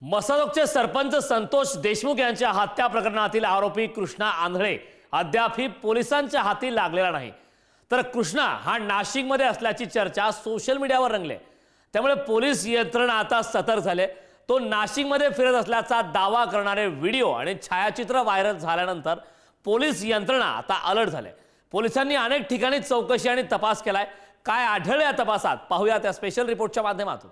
मसाजोगचे सरपंच संतोष देशमुख यांच्या हत्या प्रकरणातील आरोपी कृष्णा आंधळे अद्यापही पोलिसांच्या हाती लागलेला नाही। तर कृष्णा हा नाशिकमध्ये असल्याची चर्चा सोशल मीडियावर रंगली। त्यामुळे पोलीस यंत्रणा आता सतर्क झाले। तो नाशिकमध्ये फिरत असल्याचा दावा करणारे व्हिडिओ आणि छायाचित्र व्हायरल झाल्यानंतर पोलीस यंत्रणा आता अलर्ट झाले। पोलिसांनी अनेक ठिकाणी चौकशी आणि तपास केलाय। काय आढळले या तपासात पाहूया त्या स्पेशल रिपोर्टच्या माध्यमातून।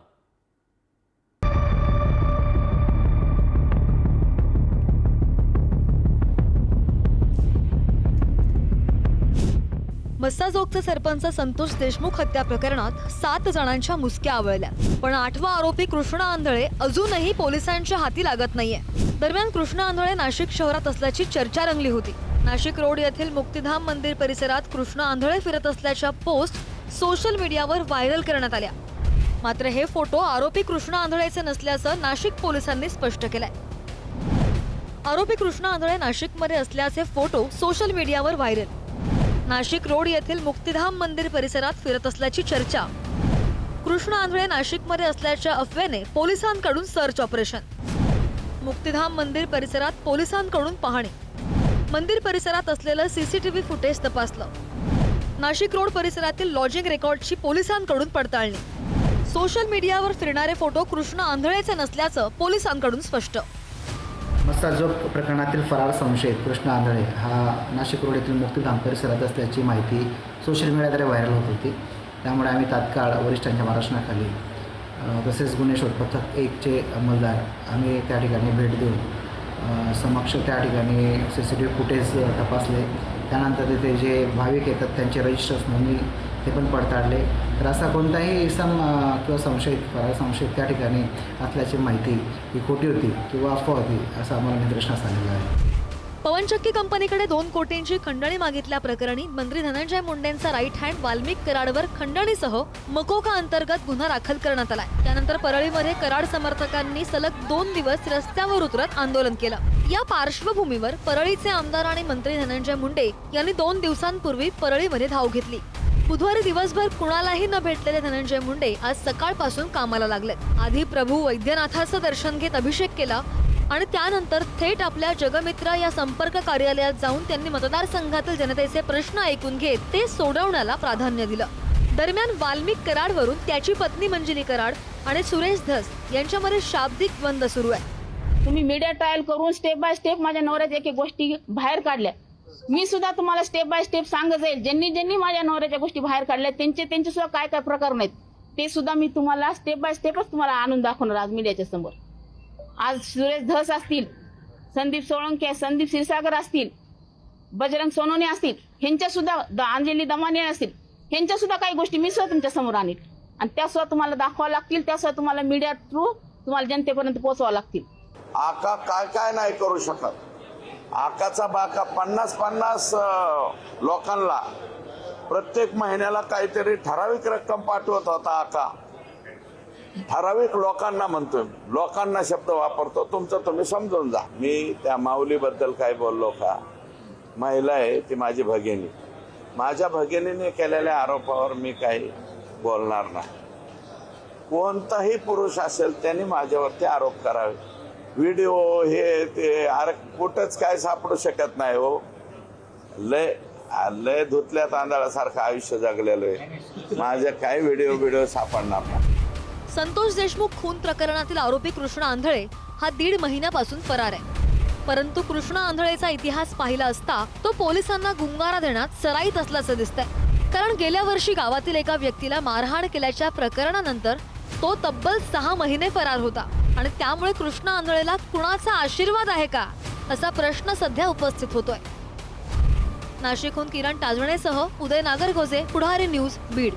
मसाजोगचे सरपंच संतोष देशमुख हत्या प्रकरणात 7 जणांच्या मुसक्या आवळल्या, पण 8वा आरोपी कृष्णा आंधळे अजूनही पोलिसांच्या हाती लागत नाहीये। दरम्यान कृष्णा आंधळे नाशिक शहरात असल्याची चर्चा रंगली होती। नाशिक रोड येथील मुक्तिधाम मंदिर परिसरात कृष्णा आंधळे फिरत असल्याच्या पोस्ट सोशल मीडियावर व्हायरल करण्यात आल्या। मात्र हे फोटो आरोपी कृष्णा आंधळेचे नसल्याचं नाशिक पोलिसांनी स्पष्ट केलंय। आरोपी कृष्णा आंधळे नाशिकमध्ये असल्याचे फोटो सोशल मीडियावर व्हायरल। नाशिक रोड येथील मुक्तिधाम मंदिर परिसरात फिरत असल्याची चर्चा। कृष्णा आंधळे नाशिकमध्ये असल्याच्या अफवेने पोलिसांकडून सर्च ऑपरेशन। मुक्तिधाम मंदिर परिसरात पोलिसांकडून पाहणी। मंदिर परिसरात असलेलं सीसीटीव्ही फुटेज तपासलं। नाशिक रोड परिसरातील लॉजिंग रेकॉर्डची पोलिसांकडून पडताळणी। सोशल मीडियावर फिरणारे फोटो कृष्णा आंधळेचे नसल्याचं पोलिसांकडून स्पष्ट। मसाजोग प्रकरणातील फरार संशयित कृष्णा आंधळे हा नाशिक रोड येथील मुक्तिधाम परिसरात असल्याची माहिती सोशल मीडियाद्वारे व्हायरल होत होती। त्यामुळे आम्ही तात्काळ वरिष्ठांच्या मार्गदर्शनाखाली तसेच गुन्हे शोध पथक 1चे अंमलदार आम्ही त्या ठिकाणी भेट देऊन समक्ष त्या ठिकाणी सीसीटीव्ही फुटेज तपासले। त्यानंतर तिथे जे भाविक येतात त्यांचे रजिस्टर्स नोंदणी ते पण पडताळले। तर असा कोणताही इसम किंवा फरार संशयित त्या ठिकाणी असल्याची माहिती ही खोटी होती किंवा अफवा होती असं आम्हाला निदर्शनास आलेलं आहे। पवनचक्की कंपनीकडे 2 कोटींची खंडणी मागितल्याप्रकरणी मंत्री धनंजय मुंडेंचा राईट हँड वाल्मिक कराडवर खंडणीसह मकोका अंतर्गत गुन्हा दाखल करण्यात आलाय। त्यानंतर परळीमध्ये कराड समर्थकांनी सलग 2 दिवस रस्त्यावर उतरत आंदोलन केलं। या पार्श्वभूमीवर परळीचे आमदार आणि मंत्री धनंजय मुंडे यांनी 2 दिवसांपूर्वी परळीमध्ये धाव घेतली। बुधवारी दिवसभर कुणालाही न भेटलेले धनंजय मुंडे आज सकाळपासून कामाला लागलेत। आधी प्रभू वैद्यनाथाचं दर्शन घेत अभिषेक केला आणि त्यानंतर थेट आपल्या जगमित्रा या संपर्क कार्यालयात जाऊन त्यांनी मतदारसंघातील जनतेचे प्रश्न ऐकून घेत ते सोडवण्याला प्राधान्य दिलं। दरम्यान वाल्मिक कराडवरून त्याची पत्नी मंजिली कराड आणि सुरेश धस यांच्यामध्ये शाब्दिक द्वंद सुरू आहे। तुम्ही मीडिया ट्रायल करून स्टेप बाय स्टेप माझ्या नवऱ्याच्या एक गोष्टी बाहेर काढल्या। मी सुद्धा तुम्हाला स्टेप बाय स्टेप सांगत जाईल। ज्यांनी माझ्या नवऱ्याच्या गोष्टी बाहेर काढल्या त्यांचे सुद्धा काय प्रकार नाहीत ते सुद्धा मी तुम्हाला स्टेप बाय स्टेपच तुम्हाला आणून दाखवणार आज मीडियाच्या समोर। आज सुरेश धस असतील, संदीप सोळंके, संदीप क्षीरसागर असतील, बजरंग सोनवणे असतील, ह्यांच्या सुद्धा अंजली दमाने असतील, ह्यांच्या सुद्धा काही गोष्टी मी सुद्धा तुमच्या समोर आणील आणि त्या सुद्धा तुम्हाला दाखवावं लागतील। त्या सुद्धा तुम्हाला मीडिया थ्रू तुम्हाला जनतेपर्यंत पोहोचवावं लागतील। आका काय नाही करू शकत। आकाचा बाका 50 लोकांना प्रत्येक महिन्याला काहीतरी ठराविक रक्कम पाठवत होता। आका ठराविक लोकांना म्हणतोय, लोकांना शब्द वापरतो, तुमचं तुम्ही समजून जा। मी त्या माऊलीबद्दल काय बोललो का? महिला आहे ती माझी भगिनी, माझ्या भगिनीने केलेल्या आरोपावर मी काही बोलणार नाही। कोणताही पुरुष असेल त्यांनी माझ्यावरती आरोप करावे। व्हिडिओ हे ते अरे कुठंच काय सापडू शकत नाही हो। लय धुतल्या तांदळासारखं आयुष्य जगलेलं आहे। माझे काही व्हिडिओ सापडणार नाही। संतोष देशमुख खून प्रकरणातील आरोपी कृष्णा आंधळे हा 1.5 महिन्यापासून फरार आहे। परंतु कृष्णा आंधळेचा इतिहास पाहिला असता तो पोलिसांना गुंगारा देण्यात सराईत असल्याचं दिसतंय। कारण गेल्या वर्षी गावातील एका व्यक्तीला मारहाण केल्याच्या प्रकरणानंतर तो तब्बल 6 महिने फरार होता आणि त्यामुळे कृष्णा आंधळेला कुणाचा आशीर्वाद आहे का असा प्रश्न सध्या उपस्थित होतोय। नाशिकहून किरण टाजणेसह उदय नागरगोजे, पुढारी न्यूज, बीड।